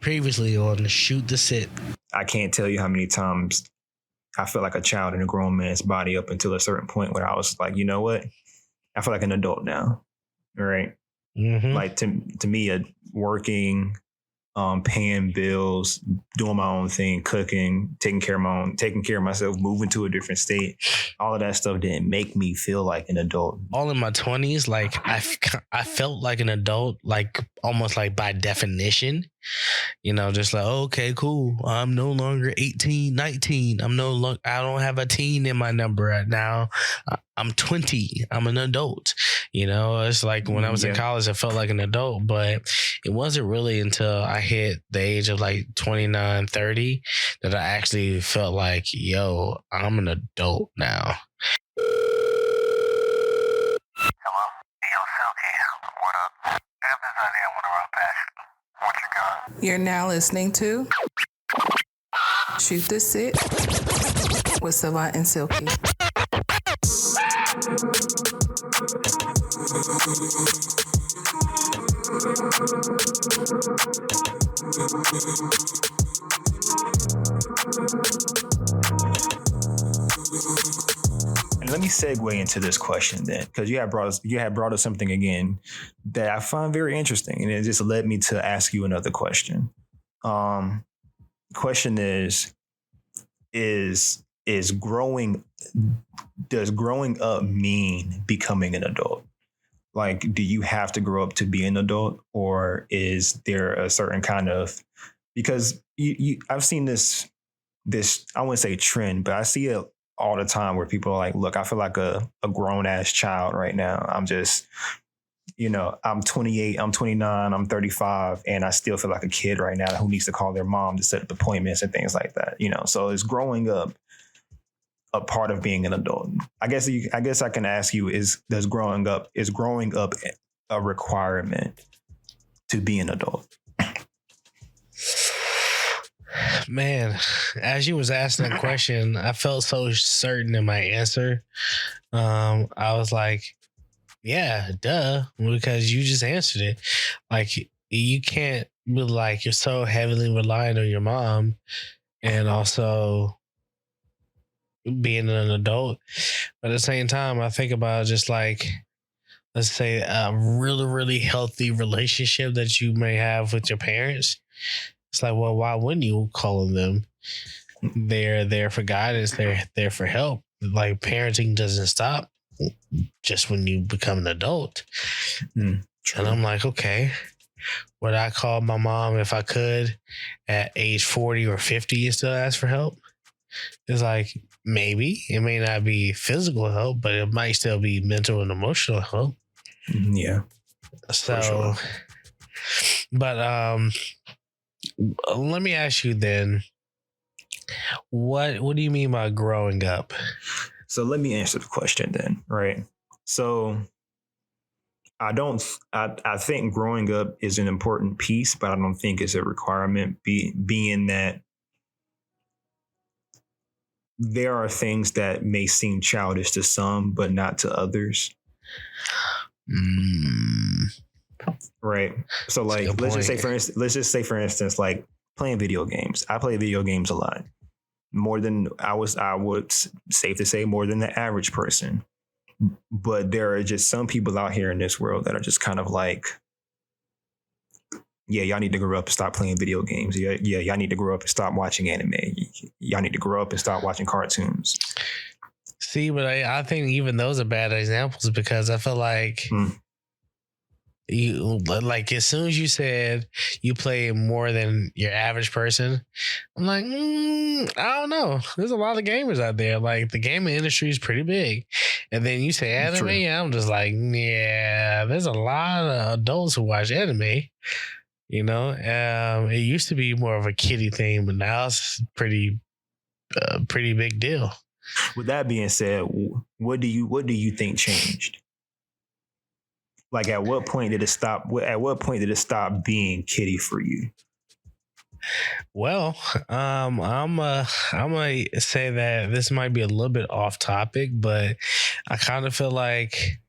Previously on Shoot the Sit. I can't tell you how many times I felt like a child in a grown man's body up until a certain point where I was like, you know what? I feel like an adult now. Right. Mm-hmm. Like to me, working, paying bills, doing my own thing, cooking, taking care of myself, moving to a different state. All of that stuff didn't make me feel like an adult. All in my 20s, like I felt like an adult, like almost like by definition, you know, just like, oh, okay, cool. I'm no longer 18, 19. I don't have a teen in my number right now. I'm 20. I'm an adult. You know, it's like when I was in college, I felt like an adult, but it wasn't really until I hit the age of like 29, 30 that I actually felt like, yo, I'm an adult now. Hello? Yo, Silky. What up? I have this idea I want to run past you. What you got? You're now listening to Shoot the Sit with Savant and Silky. And let me segue into this question then, because you had brought us something again that I find very interesting, and it just led me to ask you another question. Question is growing up mean becoming an adult? Like, do you have to grow up to be an adult, or is there a certain kind of, because I've seen this I wouldn't say trend, but I see it all the time where people are like, look, I feel like a grown ass child right now. I'm just, you know, I'm 28, I'm 29, I'm 35, and I still feel like a kid right now who needs to call their mom to set up appointments and things like that. You know, so is growing up a part of being an adult? I guess I can ask you, is growing up a requirement to be an adult? Man, as you was asking that question, I felt so certain in my answer. I was like, yeah, duh, because you just answered it. Like, you can't be like, you're so heavily reliant on your mom and also being an adult. But at the same time, I think about just like, let's say a really, really healthy relationship that you may have with your parents. It's like, well, why wouldn't you call on them? They're there for guidance. They're there for help. Like, parenting doesn't stop just when you become an adult. And I'm like, okay, would I call my mom if I could at age 40 or 50 and still ask for help? It's like, maybe. It may not be physical help, but it might still be mental and emotional help. Yeah. So, sure. But let me ask you then, what do you mean by growing up? So let me answer the question then, right? So I think growing up is an important piece, but I don't think it's a requirement, being that there are things that may seem childish to some, but not to others. Right. So like, let's just say for instance, like playing video games. I play video games a lot, more than I would safe to say more than the average person. But there are just some people out here in this world that are just kind of like, yeah, y'all need to grow up and stop playing video games. Yeah, y'all need to grow up and stop watching anime. Y'all need to grow up and stop watching cartoons. See, but I think even those are bad examples, because I feel like you, like, as soon as you said you play more than your average person, I'm like, I don't know. There's a lot of gamers out there. Like, the gaming industry is pretty big. And then you say anime, True. I'm just like, yeah, there's a lot of adults who watch anime. You know, it used to be more of a kiddie thing, but now it's pretty big deal. With that being said, what do you think changed? Like, at what point did it stop? At what point did it stop being kiddie for you? Well, I'm gonna say that this might be a little bit off topic, but I kind of feel like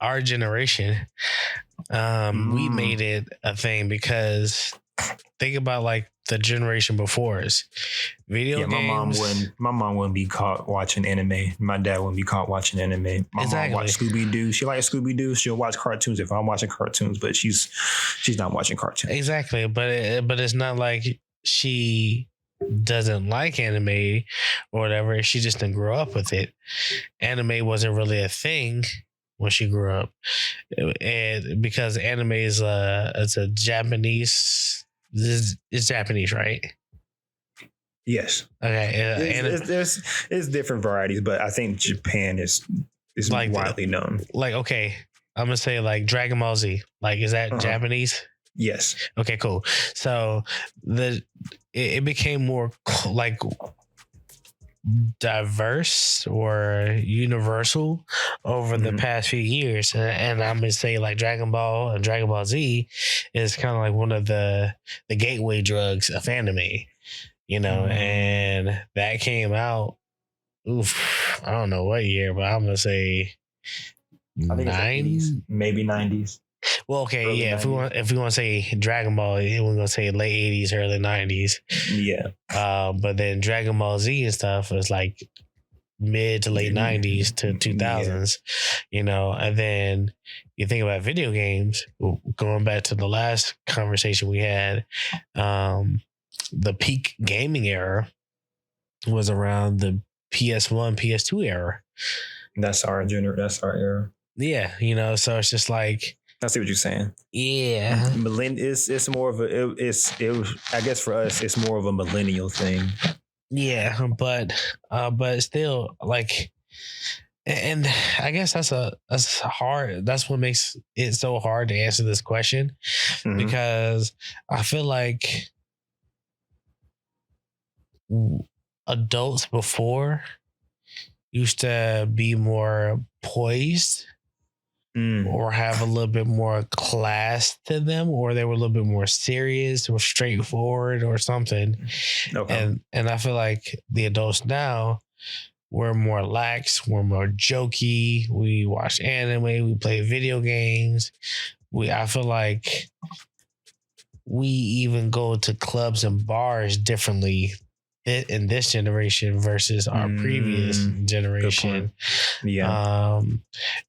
our generation, We made it a thing because think about like the generation before us. Video games. My mom wouldn't be caught watching anime. My dad wouldn't be caught watching anime. My mom watched Scooby Doo. She likes Scooby Doo. She'll watch cartoons if I'm watching cartoons, but she's not watching cartoons. Exactly, but it's not like she doesn't like anime or whatever. She just didn't grow up with it. Anime wasn't really a thing when she grew up, and because anime is it's a Japanese. It's Japanese, right? Yes. Okay. It's different varieties, but I think Japan is like widely known. Like, okay, I'm gonna say like Dragon Ball Z. Like, is that Japanese? Yes. Okay, cool. So it became more like diverse or universal over the past few years, and I'm gonna say like Dragon Ball and Dragon Ball Z is kind of like one of the gateway drugs of anime, and that came out. I don't know what year, but I'm gonna say I think 90s, maybe 90s. Well, okay, early yeah. 90s. If we want to say Dragon Ball, we're gonna say late 80s, early 90s. Yeah. But then Dragon Ball Z and stuff was like mid to late 90s to 2000s, And then you think about video games. Going back to the last conversation we had, the peak gaming era was around the PS1, PS2 era. That's our era. Yeah, so it's just like. I see what you're saying. Yeah, it's more of a I guess for us it's more of a millennial thing. Yeah, but still like, and I guess that's hard. That's what makes it so hard to answer this question because I feel like adults before used to be more poised. Or have a little bit more class to them, or they were a little bit more serious or straightforward or something. Okay. And I feel like the adults now, we're more lax, we're more jokey. We watch anime, we play video games. I feel like we even go to clubs and bars differently in this generation versus our previous generation. Yeah.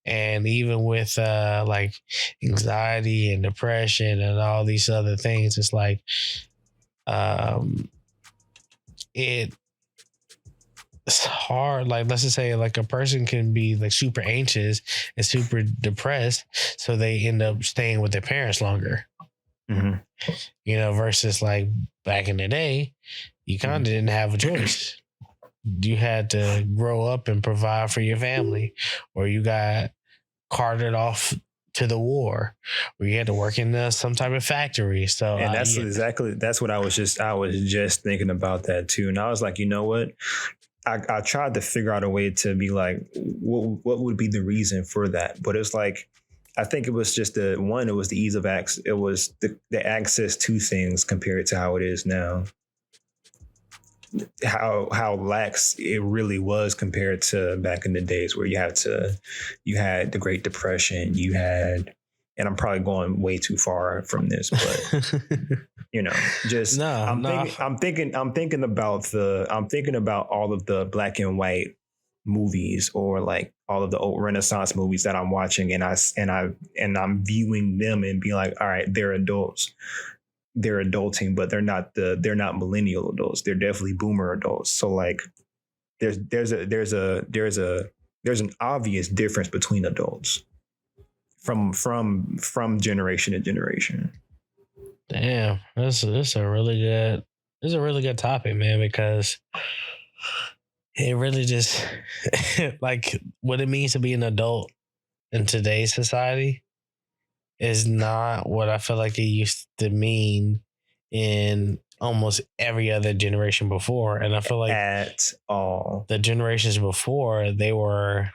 And even with like anxiety and depression and all these other things, it's like it's hard. Like, let's just say like a person can be like super anxious and super depressed, so they end up staying with their parents longer. Versus like back in the day, you kind of didn't have a choice. You had to grow up and provide for your family, or you got carted off to the war, or you had to work in some type of factory. So, and that's what I was just thinking about that too. And I was like, you know what? I tried to figure out a way to be like, what would be the reason for that? But it's like, I think it was just it was the ease of access. It was the access to things compared to how it is now. How lax it really was compared to back in the days where you had the Great Depression, and I'm probably going way too far from this, but I'm thinking about all of the black and white movies, or like all of the old Renaissance movies that I'm watching, and I'm viewing them and be like, all right, they're adults. They're adulting, but they're not millennial adults. They're definitely boomer adults. So like there's an obvious difference between adults from generation to generation. Damn, this is a really good topic, man, because it really just like what it means to be an adult in today's society is not what I feel like it used to mean in almost every other generation before. And I feel like at all the generations before, they were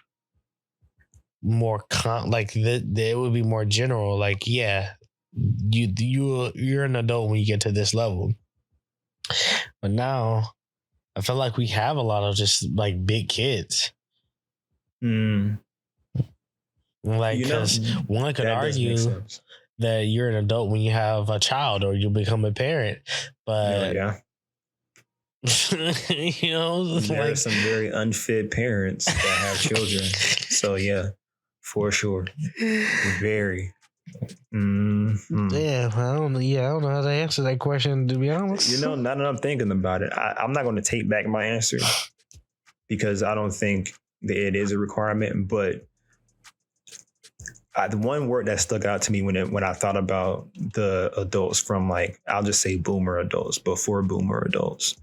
more they would be more general. Like, yeah, you're an adult when you get to this level. But now I feel like we have a lot of just like big kids. Like, You know, because one could that does make argue sense. that you're an adult when you have a child or you become a parent, Oh, but yeah. you know, There are like some very unfit parents that have children. So yeah, for sure. Very. Mhm. damn, I don't know. Yeah, I don't know how to answer that question, to be honest. You know, now that I'm thinking about it, I'm not going to take back my answer because I don't think that it is a requirement. But the one word that stuck out to me when I thought about the adults from, like, I'll just say boomer adults, before boomer adults,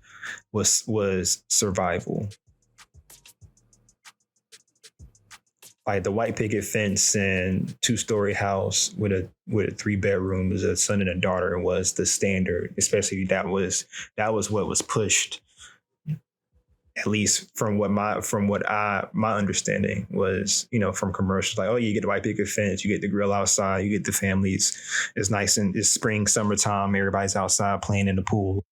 was survival. Like the white picket fence and 2-story house with a 3 bedroom as a son and a daughter was the standard. Especially that was what was pushed, at least from my understanding was, from commercials, like, oh, you get the white picket fence, you get the grill outside, you get the families. It's nice and it's spring, summertime, everybody's outside playing in the pool.